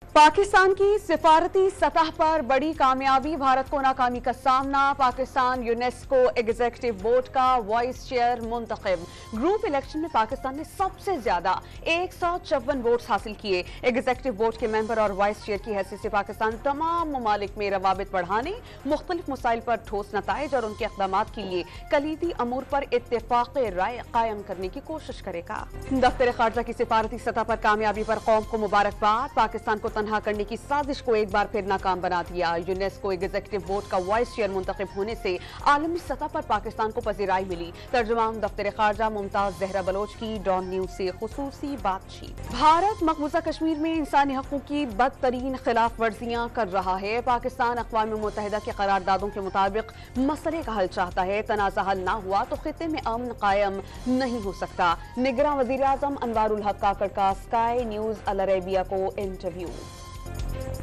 पाकिस्तान की सिफारती सतह पर बड़ी कामयाबी, भारत को नाकामी का सामना। पाकिस्तान यूनेस्को एग्जीक्यूटिव बोर्ड का वाइस चेयर मुंतखब। ग्रुप इलेक्शन में पाकिस्तान ने सबसे ज्यादा 154 वोट्स हासिल किए। एग्जीक्यूटिव बोर्ड के मेंबर और वाइस चेयर की हैसियत से पाकिस्तान तमाम ममालिक में रवाबित बढ़ाने, मुख्तलिफ मसाइल पर ठोस नताइज और उनके इक़दाम के लिए कलीदी अमूर पर इत्तेफाक राय कायम करने की कोशिश करेगा। दफ्तर खारजा की सिफारती सतह पर कामयाबी पर कौम को मुबारकबाद। पाकिस्तान को तनहा करने की साजिश को एक बार फिर नाकाम बना दिया। यूनेस्को एग्जीक्यूटिव बोर्ड का वाइस चेयर मुंतखब होने से आलमी सतह पर पाकिस्तान को पजीराई मिली। तर्जुमान दफ्तर खारजा मुमताज जहरा बलोच की डॉन न्यूज से खुसूसी बातचीत। भारत मकबूजा कश्मीर में इंसानी हकूक की बदतरीन खिलाफ वर्जियां कर रहा है। पाकिस्तान अक़वाम मुत्तहिदा के करारदादों के मुताबिक मसले का हल चाहता है। तनाज़ा हल ना हुआ तो खित्ते में अमन कायम नहीं हो सकता। निगरान वज़ीर आज़म अनवारुल हक काकड़ का स्काई न्यूज अल अरेबिया को इंटरव्यू।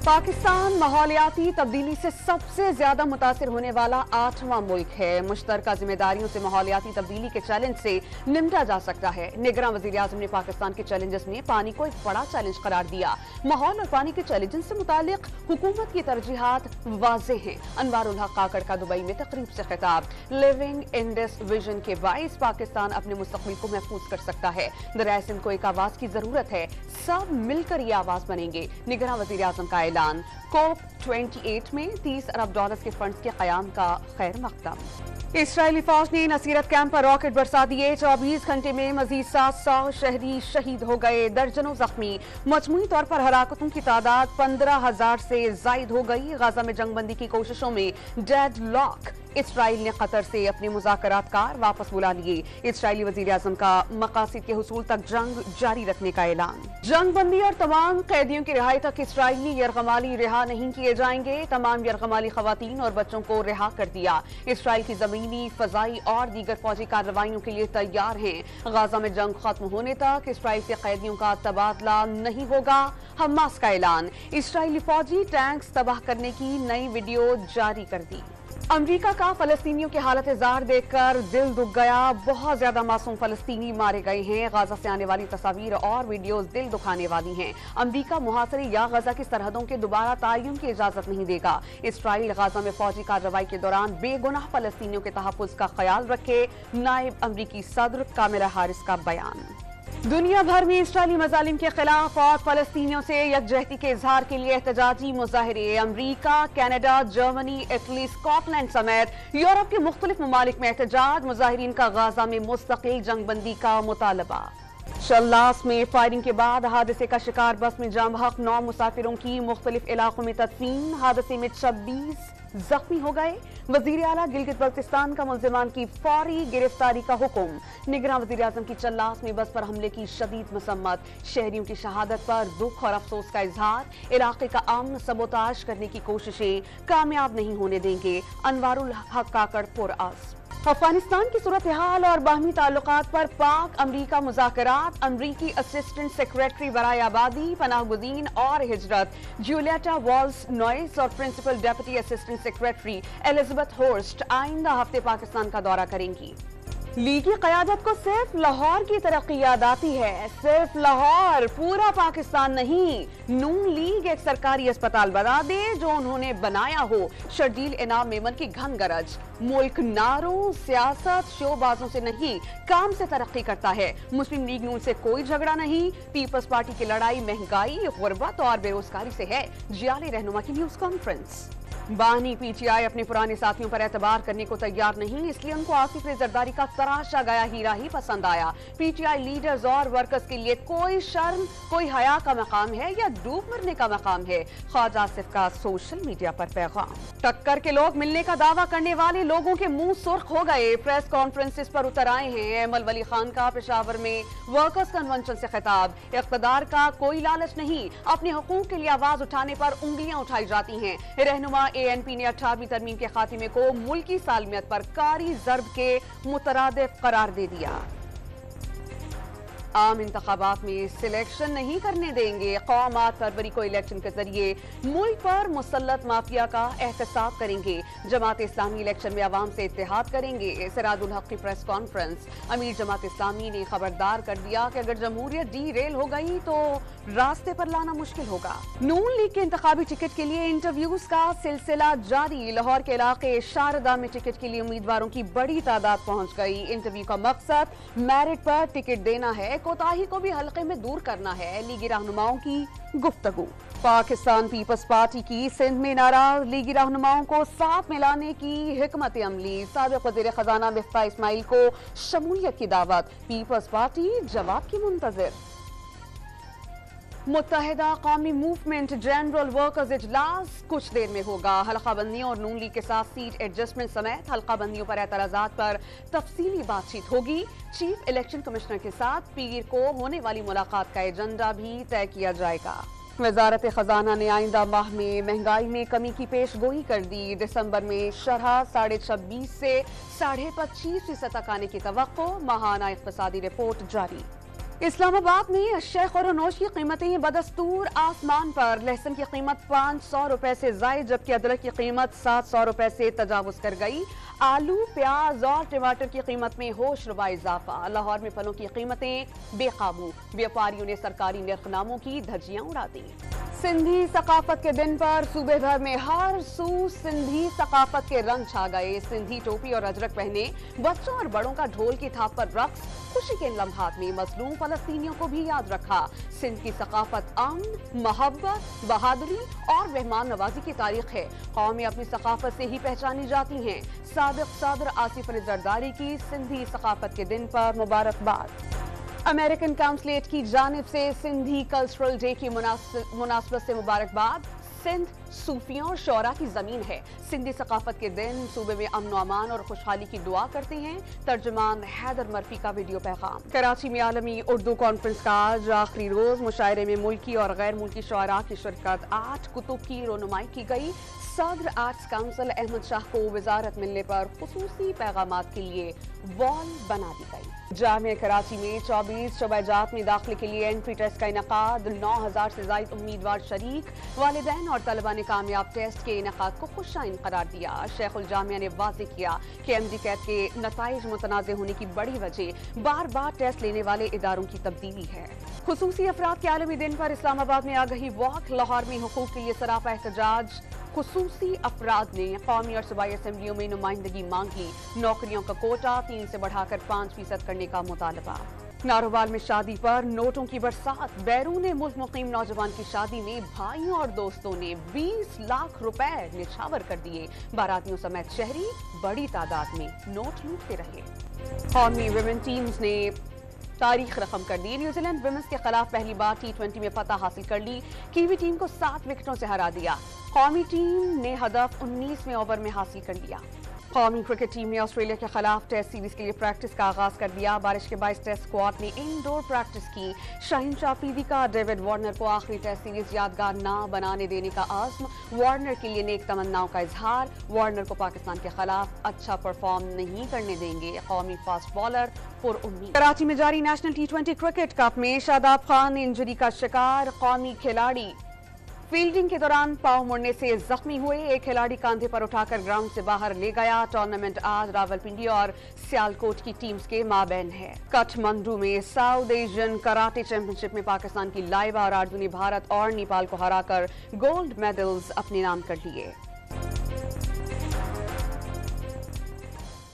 पाकिस्तान माहौलियाती तब्दीली से सबसे ज्यादा मुतासिर होने वाला 8वां मुल्क है। मुश्तरका जिम्मेदारियों से माहौलियाती तब्दीली के चैलेंज से निपटा जा सकता है। निगरान वज़ीर आज़म ने पाकिस्तान के चैलेंजेस में पानी को एक बड़ा चैलेंज करार दिया। माहौल और पानी के चैलेंजेस से मुतालिक हुकूमत की तरजीहात वाज़ेह हैं। अनवारुल हक काकड़ का दुबई में तकरीब से खिताब। लिविंग इन दिस विजन के बाइस पाकिस्तान अपने मुस्तक़बिल को महफूज कर सकता है। दरियाए सिंध को एक आवाज की जरूरत है, सब मिलकर ये आवाज बनेंगे। निगरान वज़ीर आज़म का ऐलान। कोप 28 में $30 अरब के फंड्स के क़याम का खैर मकदम। इस्राएली फौज ने नसीरत कैंप पर रॉकेट बरसा दिए। 24 घंटे में मजीद 700 शहरी शहीद हो गए, दर्जनों जख्मी। मजमूई तौर पर हलाकतों की तादाद 15,000 से जायद हो गई। गाजा में जंगबंदी की कोशिशों में डेड लॉक। इसराइल ने कतर से अपने मुज़ाकरात कार वापस बुला लिए। इसराइली वज़ीर आज़म का मकासिद के हुसूल तक जंग जारी रखने का ऐलान। जंग बंदी और तमाम कैदियों की रिहाई तक इसराइली यरगमाली रिहा नहीं किए जाएंगे। तमाम यरगमाली खवातीन और बच्चों को रिहा कर दिया। इसराइल की जमीनी, फजाई और दीगर फौजी कार्रवाइयों के लिए तैयार हैं। गाजा में जंग खत्म होने तक इसराइल से कैदियों का तबादला नहीं होगा। हमास का ऐलान। इसराइली फौजी टैंक्स तबाह करने की नई वीडियो जारी कर दी। अमरीका का फलस्तीनियों की हालत ज़ार देखकर दिल दुख गया। बहुत ज्यादा मासूम फलस्तीनी मारे गए हैं। गाजा से आने वाली तस्वीर और वीडियोस दिल दुखाने वाली हैं। अमरीका मुहासरे या गाजा की सरहदों के दोबारा तायुन की इजाजत नहीं देगा। इसराइल गाजा में फौजी कार्रवाई के दौरान बेगुनाह फलस्तीनियों के तहफ़्फ़ुज़ का ख्याल रखे। नायब अमरीकी सदर कामिला हारिस का बयान। दुनिया भर में इस्राइली मज़ालिम के खिलाफ और फलस्तीनियों से यकजहती के इजहार के लिए एहतजाजी मुजाहरे। अमरीका, कनाडा, जर्मनी, इटली, स्कॉटलैंड समेत यूरोप के मुख्तलिफ ममालिक में एहतजाज। मुजाहिरीन का गाजा में मुस्तकिल जंगबंदी का मुतालबा। शल्लास में फायरिंग के बाद हादसे का शिकार बस में जम हक 9 मुसाफिरों की मुख्तलिफ इलाकों में तदफीन। हादसे में 26 जख्मी हो गए। वजीर आला गिलगित बल्तिस्तान का मुल्जिमान की फौरी गिरफ्तारी का हुक्म। निगरान वजीर आजम की चल्लास में बस पर हमले की शदीद मसम्मत। शहरियों की शहादत पर दुख और अफसोस का इजहार। इलाके का अमन सबोताश करने की कोशिशें कामयाब नहीं होने देंगे। अनवारुल हक काकड़ पुरअज़्म। अफगानिस्तान की सूरत हाल और बाहमी ताल्लुकात पर पाक अमरीका मुज़ाकरात। अमरीकी असिस्टेंट सेक्रेटरी बराए आबादी, पनाहगुज़ीन और हिजरत जूलियटा वॉल्स नॉइस और principal deputy assistant secretary Elizabeth Horst आइंदा हफ्ते पाकिस्तान का दौरा करेंगी। लीगी क़यादत को सिर्फ लाहौर की तरक्की याद आती है, सिर्फ लाहौर, पूरा पाकिस्तान नहीं। नून लीग एक सरकारी अस्पताल बना दे जो उन्होंने बनाया हो। शर्जील इनाम मेमन की घन गरज। मुल्क नारों, सियासत, शोबाजों से नहीं, काम से तरक्की करता है। मुस्लिम लीग नून से कोई झगड़ा नहीं। पीपल्स पार्टी की लड़ाई महंगाई, गुर्बत और बेरोजगारी से है। जियाली रहनुमा की न्यूज कॉन्फ्रेंस। बानी पीटीआई अपने पुराने साथियों पर एतबार करने को तैयार नहीं, इसलिए उनको आसिफ जरदारी का तराशा गया हीरा ही पसंद आया। पीटीआई लीडर्स और वर्कर्स के लिए कोई शर्म, कोई हया का मकाम है या डूब मरने का मकाम है। ख्वाजा आसिफ का सोशल मीडिया पर पैगाम। टक्कर के लोग मिलने का दावा करने वाले लोगों के मुंह सुर्ख हो गए। प्रेस कॉन्फ्रेंसिस पर उतर आए हैं। अमल वली खान का पेशावर में वर्कर्स कन्वेंशन से खिताब। इक़्तिदार का कोई लालच नहीं, अपने हुकूक के लिए आवाज उठाने पर उंगलियां उठाई जाती हैं। रहनुमा ANP ने 18वीं तरमीम के खात्मे को मुल्की सालमियत पर कारी ज़र्ब के मुतरादिफ करार दे दिया। आम इंतखाबात में सिलेक्शन नहीं करने देंगे। कौम 8 फरवरी को इलेक्शन के जरिए मुल्क पर मुसल्लत माफिया का एहतसाब करेंगे। जमात इस्लामी इलेक्शन में अवाम से इत्तेहाद करेंगे। सिराजुल हक की प्रेस कॉन्फ्रेंस। अमीर जमात इस्लामी ने खबरदार कर दिया कि अगर जमहूरियत डीरेल हो गई तो रास्ते पर लाना मुश्किल होगा। नून लीग के इंतखाबी टिकट के लिए इंटरव्यूज का सिलसिला जारी। लाहौर के इलाके शारदा में टिकट के लिए उम्मीदवारों की बड़ी तादाद पहुंच गई। इंटरव्यू का मकसद मेरिट पर टिकट देना है, कोताही को भी हल्के में दूर करना है। लीगी रहनुमाओं की गुफ्तगू। पाकिस्तान पीपल्स पार्टी की सिंध में नाराज लीगी रहनुमाओं को साथ मिलाने की हिकमत अमली। साबिक वज़ीर खजाना मिफ्ताह इस्माइल को शमूलियत की दावत। पीपल्स पार्टी जवाब की मुंतजिर। मुत्तहिदा कौमी मूवमेंट जनरल वर्कर्स इजलास कुछ देर में होगा। हल्का बंदियों और नून लीग के साथ सीट एडजस्टमेंट समेत हल्का बंदियों पर एतराजात पर तफसीली बातचीत होगी। चीफ इलेक्शन कमिश्नर के साथ पीर को होने वाली मुलाकात का एजेंडा भी तय किया जाएगा। वजारत खजाना ने आइंदा माह में महंगाई में कमी की पेशगोई कर दी। दिसंबर में शरह 26.5 से 25.5% तक आने की तवक्को। माहाना इक़्तिसादी रिपोर्ट जारी। इस्लामाबाद में अशिया खुरोनोश की कीमतें बदस्तूर आसमान पर। लहसुन की कीमत 500 रुपए से जायद, जबकि अदरक की कीमत 700 रुपए से तजावुज कर गई। आलू, प्याज और टमाटर की कीमत में होशरुबा इजाफा। लाहौर में फलों की कीमतें बेकाबू। व्यापारियों ने सरकारी निर्खनामों की धज्जियां उड़ा दी। सिंधी सकाफत के दिन पर सूबे भर में हर सू सिंधी सकाफत के रंग छा गए। सिंधी टोपी और अजरक पहने बच्चों और बड़ों का ढोल की थाप पर रक्स। खुशी के इन लम्हात में मजलूम फलस्तीनियों को भी याद रखा। सिंध की सकाफत अमन, मोहब्बत, बहादुरी और मेहमान नवाजी की तारीख है। कौमें अपनी सकाफत से ही पहचानी जाती हैं। साबिक सदर आसिफ अली जरदारी की सिंधी सकाफत के दिन पर मुबारकबाद। अमेरिकन काउंसिलेट की जानिब से सिंधी कल्चरल डे की मुनासबत से मुबारकबाद। सिंध सूफियों और शौरा की जमीन है। सिंधी सकाफत के दिन सूबे में अमन अमान और खुशहाली की दुआ करते हैं। तर्जुमान हैदर मर्फी का वीडियो पैगाम। कराची में आलमी उर्दू कॉन्फ्रेंस का आज आखिरी रोज। मुशायरे में मुल्की और गैर मुल्की शुअरा की शिरकत। 8 कुतुब की रोनुमाई की गई। सदर आर्ट्स काउंसिल अहमद शाह को वजारत मिलने पर खुसूसी पैगामात के लिए वॉल बना दी गई। जामिया कराची में 24 शोबाजात में दाखिले के लिए एंट्री टेस्ट का इनकाद। 9000 से ज्यादा उम्मीदवार शरीक। वालिदैन और तलबा ने कामयाब टेस्ट के इनकाद को खुशाइन करार दिया। शेखुल जामिया ने वाज़ेह किया कि एमडी कैट के नताइज मुतनाज़े होने की बड़ी वजह बार बार टेस्ट लेने वाले इदारों की तब्दीली है। खुसूसी अफराद के आलमी दिन पर इस्लामाबाद में आगही वॉक। लाहौर में हुकूक के लिए सरापा एहतजाज। खुसूसी अफराद ने कौमी और सूबाई असम्बलियों में नुमाइंदगी मांगी। नौकरियों का कोटा 3 से बढ़ाकर 5% करने का मुतालबा। नारोवाल में शादी पर नोटों की बरसात। बैरून मुल्क मुकीम नौजवान की शादी में भाइयों और दोस्तों ने 20 लाख रुपए निछावर कर दिए। बारातियों समेत शहरी बड़ी तादाद में नोट लूटते रहे। कौमी विमेन टीम्स ने तारीख रकम कर दी। न्यूजीलैंड विमेंस के खिलाफ पहली बार T20 में फतह हासिल कर ली। कीवी टीम को 7 विकेटों से हरा दिया। कौमी टीम ने हदफ 19वें ओवर में हासिल कर लिया। कौमी क्रिकेट टीम ने ऑस्ट्रेलिया के खिलाफ टेस्ट सीरीज के लिए प्रैक्टिस का आगाज कर दिया। बारिश के बायस टेस्ट स्क्वाड ने इंडोर प्रैक्टिस की। शाहीन शाफीदी का डेविड वार्नर को आखिरी टेस्ट सीरीज यादगार ना बनाने देने का आज़्म। वार्नर के लिए नेक तमन्नाओं का इजहार। वार्नर को पाकिस्तान के खिलाफ अच्छा परफॉर्म नहीं करने देंगे। कौमी फास्ट बॉलर पुरउम्मीद। कराची में जारी नेशनल T20 क्रिकेट कप में शादाब खान इंजरी का शिकार। कौमी खिलाड़ी फील्डिंग के दौरान पांव मुड़ने से जख्मी हुए। एक खिलाड़ी कांधे पर उठाकर ग्राउंड से बाहर ले गया। टूर्नामेंट आज रावलपिंडी और सियालकोट की टीम्स के माबैन है। काठमांडू में साउथ एशियन कराटे चैंपियनशिप में पाकिस्तान की लाइबा और आरजू ने भारत और नेपाल को हराकर गोल्ड मेडल्स अपने नाम कर लिए।